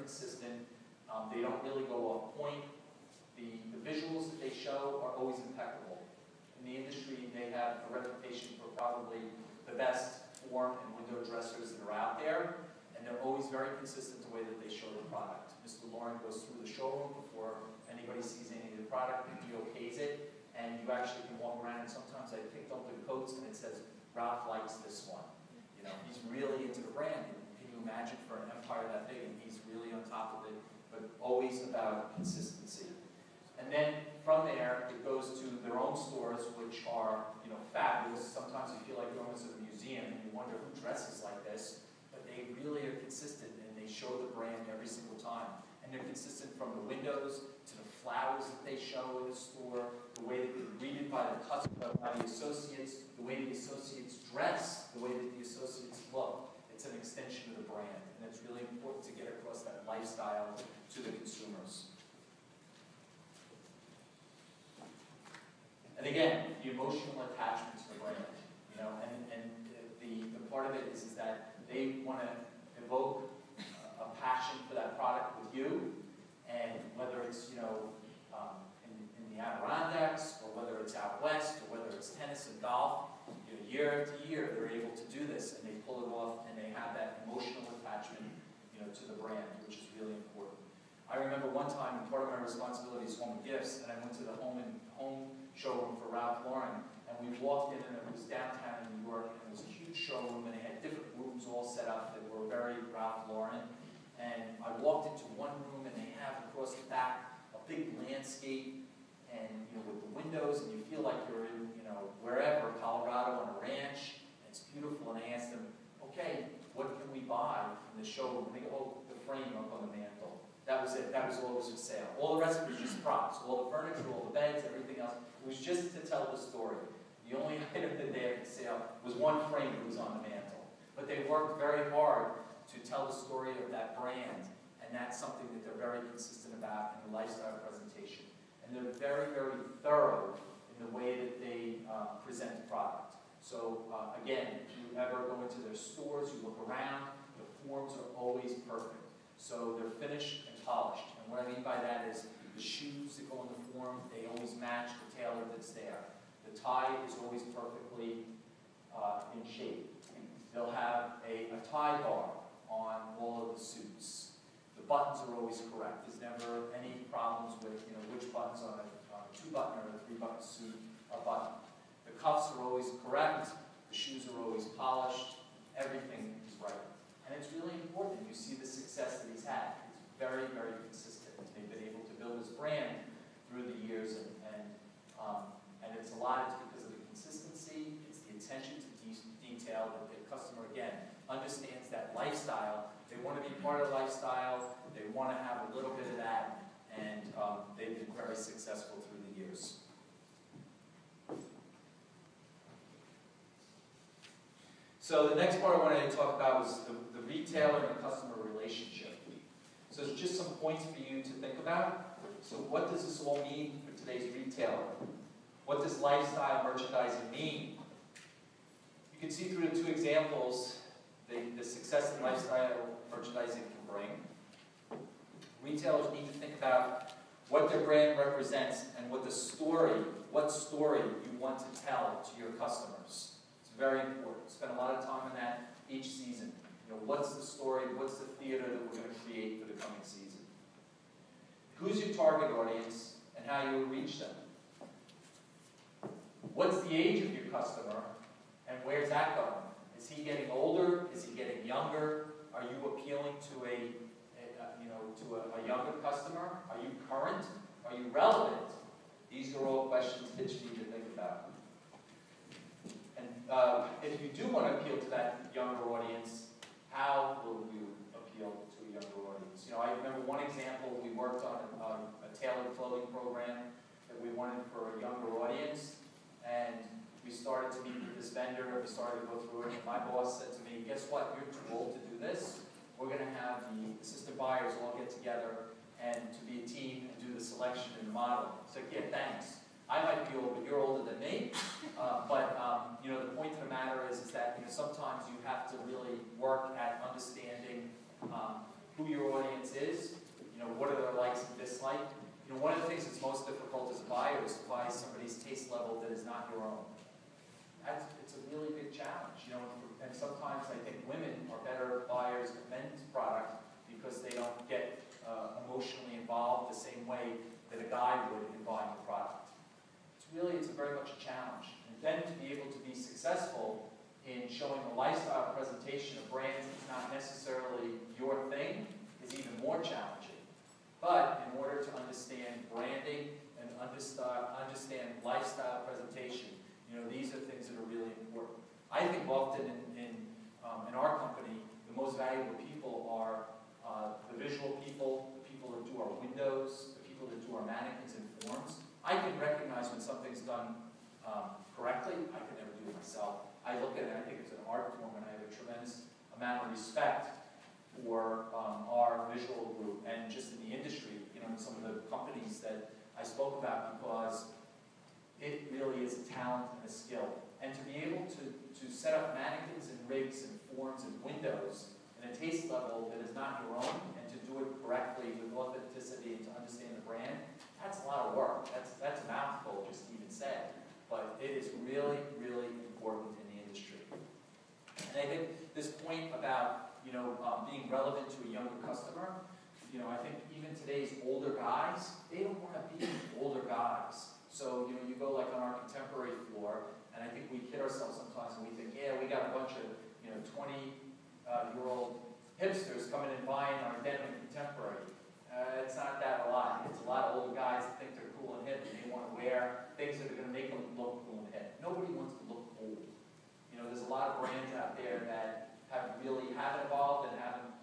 consistent. They don't really go off point. The visuals that they show are always impeccable. In the industry, they have a reputation for probably the best form and window dressers that are out there, and they're always very consistent the way that they show the product. Mr. Lauren goes through the showroom before anybody sees any of the product, and he okays it, and you actually can walk around, and sometimes I picked up the coats and it says, Ralph likes this one. You know, he's really into the brand. Can you imagine for an empire that big, and he's really on top of it, but always about consistency. And then from there, it goes to their own stores, which are, you know, fabulous. Sometimes you feel like you're almost at a museum, and you wonder who dresses like this, but they really are consistent, and they show the brand every single time. And they're consistent from the windows to the flowers that they show in the store, the way that they're greeted by the customer, by the associates, the way the associates dress, the way that the associates look. It's an extension of the brand, and it's really important to get across that lifestyle to the consumers. And again, the emotional attachment to the brand, you know, and the part of it is that they want to evoke a passion for that product with you, and whether it's, you know, in the Adirondacks, or whether it's out west, or whether it's tennis and golf, you know, year after year they're able to do this, and they pull it off, and they have that emotional attachment, you know, to the brand, which is really important. I remember one time, part of my responsibility is home gifts, and I went to the home showroom for Ralph Lauren, and we walked in, and it was downtown in New York, and it was a huge showroom, and they had different rooms all set up that were very Ralph Lauren. And I walked into one room, and they have across the back a big landscape, and you know, with the windows, and you feel like you're in, you know, wherever, Colorado on a ranch, and it's beautiful. And I asked them, okay, what can we buy from the showroom? And they go, oh, the frame up on the mantle. That was it. That was all that was for sale. All the rest was just props. All the furniture, all the beds, everything else. It was just to tell the story. The only item that they had for sale was one frame that was on the mantle. But they worked very hard to tell the story of that brand, and that's something that they're very consistent about in the lifestyle presentation. And they're very, very thorough in the way that they present the product. So again, if you ever go into their stores, you look around, the forms are always perfect. So they're finished and polished. And what I mean by that is the shoes that go in the form, they always match the tailor that's there. The tie is always perfectly in shape. They'll have a tie bar on all of the suits. The buttons are always correct. There's never any problems with, you know, which buttons on a 2-button or a 3-button suit are buttoned. The cuffs are always correct. The shoes are always polished. Everything is right. And it's really important. You see the success that he's had. It's very, very consistent. They've been able to build his brand through the years, and it's a lot. It's because of the consistency. It's the attention to detail that the customer, again, understands that lifestyle. They want to be part of the lifestyle. They want to have a little bit of that, and they've been very successful through the years. So the next part I wanted to talk about was the retailer and customer relationship. So there's just some points for you to think about. So what does this all mean for today's retailer? What does lifestyle merchandising mean? You can see through the two examples the success that lifestyle merchandising can bring. Retailers need to think about what their brand represents and what story you want to tell to your customers. It's very important. Spend a lot of time on that each season. You know, what's the story, what's the theater that we're going to create for the coming season? Who's your target audience and how you will reach them? What's the age of your customer and where's that going? Is he getting older? Is he getting younger? Are you appealing to a younger customer? Are you current? Are you relevant? These are all questions that you need to think about. And if you do want to appeal to that younger audience, how will you appeal to a younger audience? You know, I remember one example. We worked on a tailored clothing program that we wanted for a younger audience, and we started to meet with this vendor, and we started to go through it, and my boss said to me, guess what, you're too old to do this. We're going to have the assistant buyers all get together and to be a team and do the selection and the model. I said, yeah, thanks. I might be old, but you're older than me. You know, the point of the matter is that, you know, sometimes you have to really work at understanding who who your audience is, you know, what are their likes and dislikes. You know, one of the things that's most difficult as a buyer is to buy somebody's taste level that is not your own. It's a really big challenge, you know, and sometimes I think women are better buyers of men's product because they don't get emotionally involved the same way that a guy would in buying the product. It's very much a challenge. And then to be able to be successful in showing a lifestyle presentation of brands that's not necessarily your thing is even more challenging. But in order to understand branding and understand lifestyle presentation, you know, these are things that are really important. I think often in our company, the most valuable people are the visual people, the people that do our windows, the people that do our mannequins and forms. I can recognize when something's done correctly. I can never do it myself. I look at it, I think it's an art form, and I have a tremendous amount of respect for our visual group and just in the industry, you know, some of the companies that I spoke about, because it really is a talent and a skill. And to be able to set up mannequins and rigs and forms and windows in a taste level that is not your own, and to do it correctly with authenticity and to understand the brand, that's a lot of work. That's a mouthful just to even say. But it is really, really important in the industry. And I think this point about, you know, being relevant to a younger customer, you know, I think even today's older guys, they don't want to be older guys. So, you know, you go like on our contemporary floor, and I think we kid ourselves sometimes and we think, yeah, we got a bunch of, you know, 20-year-old hipsters coming and buying our denim and contemporary. It's not that a lot. It's a lot of older guys that think they're cool and hip and they want to wear things that are going to make them look cool and hip. Nobody wants to look old. You know, there's a lot of brands out there that have evolved and haven't